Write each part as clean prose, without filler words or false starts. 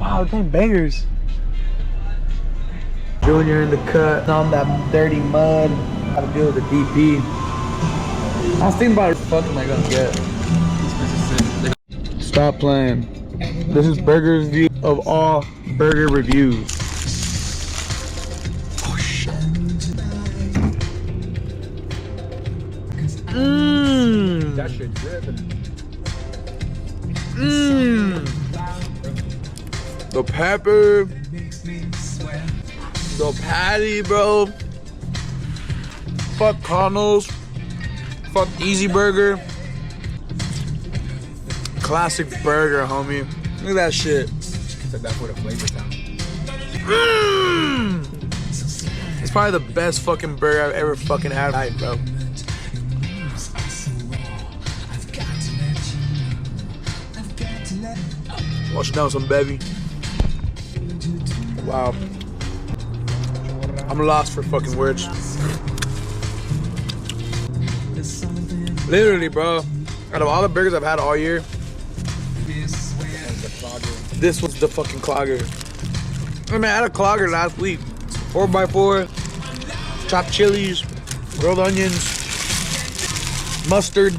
Wow, they're playing bangers. Junior in the cut, on that dirty mud. How to deal with the DP. I was thinking about it. What the fuck am I gonna get? Stop playing. This is burger review of all burger reviews. Oh shit. Mmm. That shit dripping. Mmm. The pepper. The patty, bro. Fuck Connell's. Fuck Easy Burger. Classic burger, homie. Look at that shit. So that's where the flavor's down. It's probably the best fucking burger I've ever fucking had, bro. Wash down some bevy. Wow. I'm lost for fucking words. Literally, bro. Out of all the burgers I've had all year, this was the fucking clogger. I mean, I had a clogger last week. 4x4, chopped chilies, grilled onions, mustard.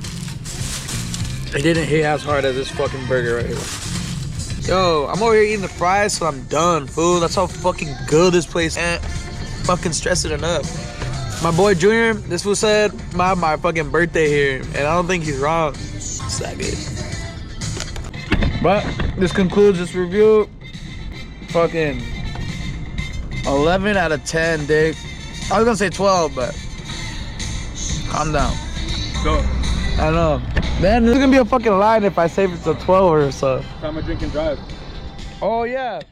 It didn't hit as hard as this fucking burger right here. Yo, I'm over here eating the fries, so I'm done, fool. That's how fucking good this place is. Fucking stressing it up. My boy Junior, this fool said my fucking birthday here, and I don't think he's wrong. It's that good. But this concludes this review. Fucking 11 out of 10, Dick. I was gonna say 12, but calm down. Go. I know. Man, there's gonna be a fucking line if I say it's a 12 or so. Time I drink and drive. Oh yeah.